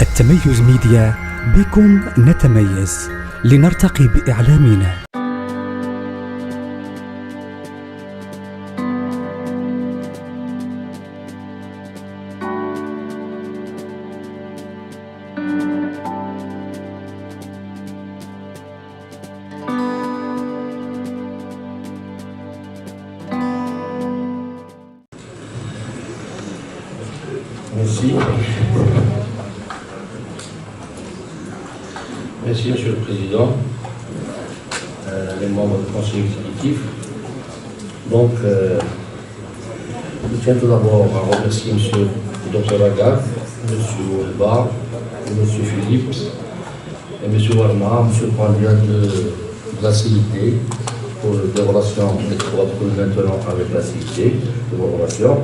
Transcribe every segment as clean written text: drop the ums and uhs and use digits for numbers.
التميز ميديا، بكم نتميز لنرتقي بإعلامنا. Merci. Merci, Monsieur le Président, les membres du Conseil exécutif. Donc, je tiens tout d'abord à remercier Monsieur le Dr Agad, Monsieur Olba, Monsieur Philippe, et Monsieur Warma, Monsieur le candidat de la CID, pour des relations étroites que nous maintenons avec la CID, de vos relations.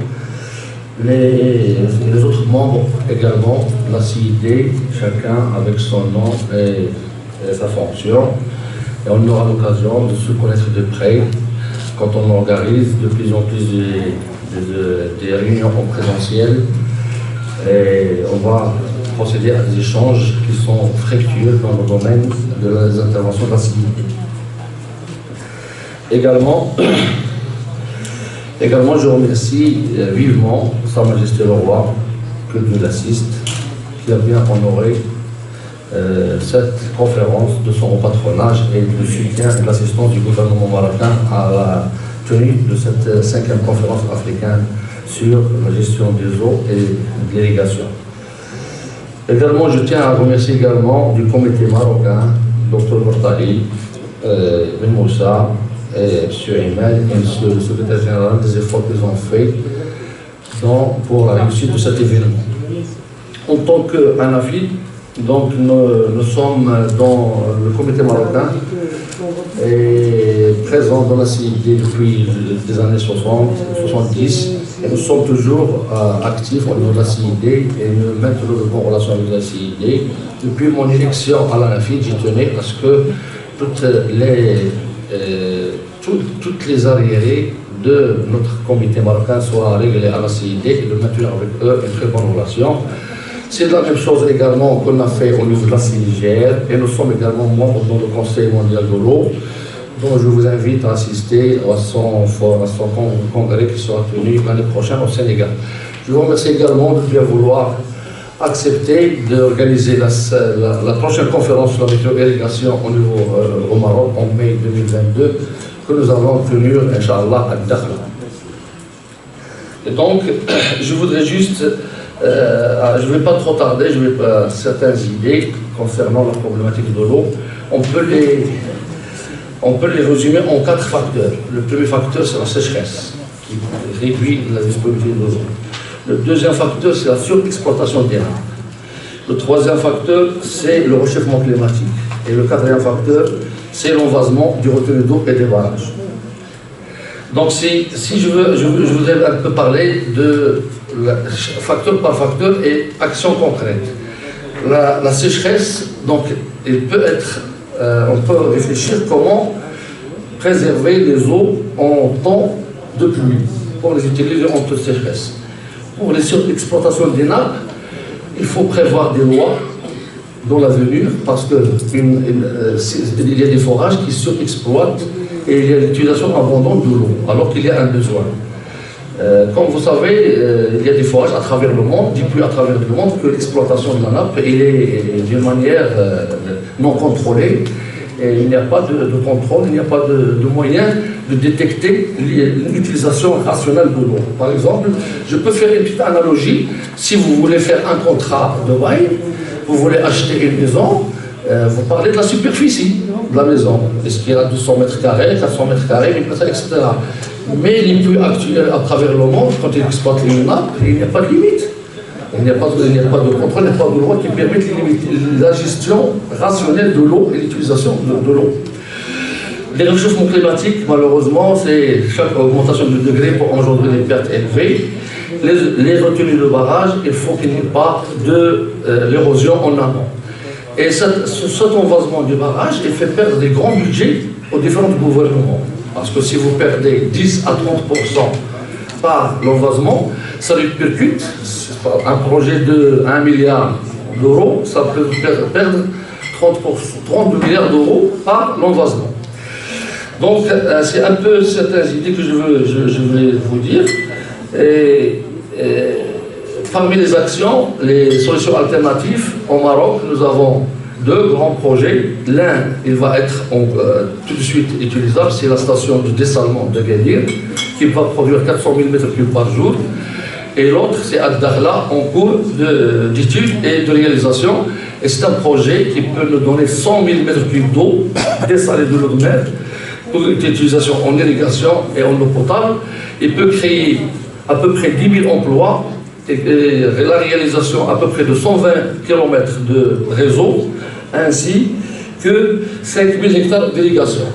Les autres membres également de la CID, chacun avec son nom et sa fonction. Et on aura l'occasion de se connaître de près quand on organise de plus en plus des réunions en présentiel. Et on va procéder à des échanges qui sont fructueux dans le domaine de les interventions de la CID. Également, je remercie vivement Sa Majesté le Roi, que Dieu l'assiste, qui a bien honoré cette conférence de son patronage et du soutien et de l'assistance du gouvernement marocain à la tenue de cette 5e conférence africaine sur la gestion des eaux et de l'irrigation. Également, je tiens à remercier également du comité marocain, Dr Mortali, Ben Moussa, et M. Emel et M. le secrétaire général des efforts qu'ils ont faits pour la réussite de cet événement. En tant qu'ANAFID, donc nous sommes dans le comité marocain et présent dans la CID depuis les années 60, 70 et nous sommes toujours actifs au niveau de la CID et nous maintenons de bonnes relations avec la CID. Depuis mon élection à l'ANAFID, j'y tenais à ce que toutes les arriérés de notre comité marocain soient réglés à la CID et de maintenir avec eux une très bonne relation. C'est la même chose également qu'on a fait au niveau de la CIGR et nous sommes également membres dans le Conseil mondial de l'eau, dont je vous invite à assister à son congrès qui sera tenu l'année prochaine au Sénégal. Je vous remercie également de bien vouloir accepter d'organiser la prochaine conférence sur la météo-irrigation au Maroc en mai 2022 que nous allons tenir, Inch'Allah, à Dakhla. Et donc, je voudrais juste, je ne vais pas trop tarder, certaines idées concernant la problématique de l'eau. On peut les résumer en 4 facteurs. Le premier facteur, c'est la sécheresse, qui réduit la disponibilité de l'eau. Le deuxième facteur, c'est la surexploitation des nappes. Le troisième facteur, c'est le réchauffement climatique. Et le quatrième facteur, c'est l'envasement du retenue d'eau et des barrages. Donc, si je voudrais un peu parler de facteur par facteur et action concrète. La sécheresse, donc, on peut réfléchir comment préserver les eaux en temps de pluie pour les utiliser en temps de sécheresse. Pour les surexploitations des nappes, il faut prévoir des lois dans l'avenir parce qu'il y a des forages qui surexploitent et il y a l'utilisation abondante de l'eau alors qu'il y a un besoin. Comme vous savez, il y a des forages à travers le monde, dit plus à travers le monde que l'exploitation de la nappe est d'une manière non contrôlée. Et il n'y a pas de contrôle, il n'y a pas de moyen de détecter l'utilisation rationnelle de l'eau. Par exemple, je peux faire une petite analogie. Si vous voulez faire un contrat de bail, vous voulez acheter une maison, vous parlez de la superficie de la maison. Est-ce qu'il y a 200 mètres carrés, 400 mètres carrés, etc. Mais les pluies actuelles à travers le monde, quand ils exploitent les nappes, il n'y a pas de limite. Il n'y a pas de contrôle, il n'y a pas de loi qui permette la gestion rationnelle de l'eau et l'utilisation de l'eau. Les réchauffements climatiques, malheureusement, c'est chaque augmentation de degré pour engendrer des pertes élevées. Les retenues de barrage, il faut qu'il n'y ait pas de l'érosion en amont. Et cet envasement du barrage, il fait perdre des grands budgets aux différents gouvernements. Parce que si vous perdez 10 à 30% par l'envasement, ça répercute un projet de 1 milliard d'euros, ça peut perdre 30 milliards d'euros par l'envasement. Donc, c'est un peu certaines idées que je voulais vous dire. Parmi les actions, les solutions alternatives, au Maroc, nous avons 2 grands projets. L'un, il va être tout de suite utilisable, c'est la station de dessalement de Gadir, qui va produire 400 000 m3 par jour. Et l'autre, c'est Ad-Dakhla, en cours d'études et de réalisation. Et c'est un projet qui peut nous donner 100 000 m3 d'eau dessalée de l'eau de mer pour une utilisation en irrigation et en eau potable. Il peut créer à peu près 10 000 emplois et la réalisation à peu près de 120 km de réseau, ainsi que 5 000 hectares d'irrigation.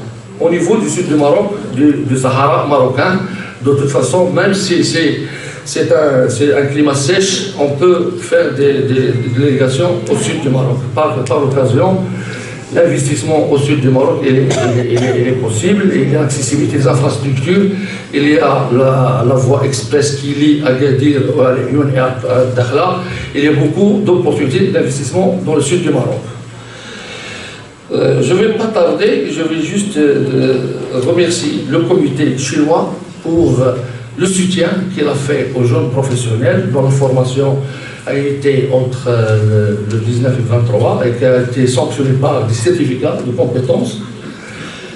Au niveau du sud du Maroc, du Sahara marocain, de toute façon, même si c'est un climat sèche, on peut faire de l'irrigation au sud du Maroc. Par l'occasion, l'investissement au sud du Maroc il est possible. Il y a l'accessibilité des infrastructures, il y a la voie express qui lie Agadir, à Lyon et à Dakhla. Il y a beaucoup d'opportunités d'investissement dans le sud du Maroc. Je ne vais pas tarder, je vais juste remercier le comité chinois pour le soutien qu'il a fait aux jeunes professionnels dont la formation a été entre le 19 et le 23 et qui a été sanctionnée par des certificats de compétences,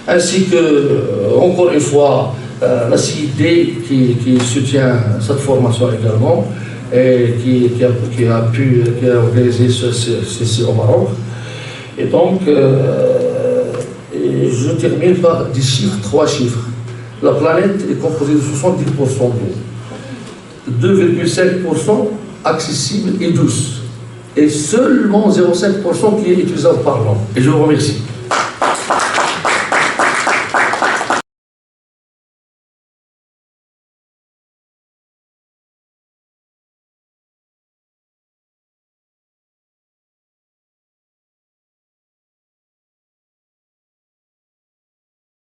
ainsi que, encore une fois, la CID qui soutient cette formation également et qui a organisé ceci au Maroc. Et donc, je termine par des chiffres, 3 chiffres. La planète est composée de 70% d'eau, 2,5% accessible et douce, et seulement 0,5% qui est utilisable par l'homme. Et je vous remercie.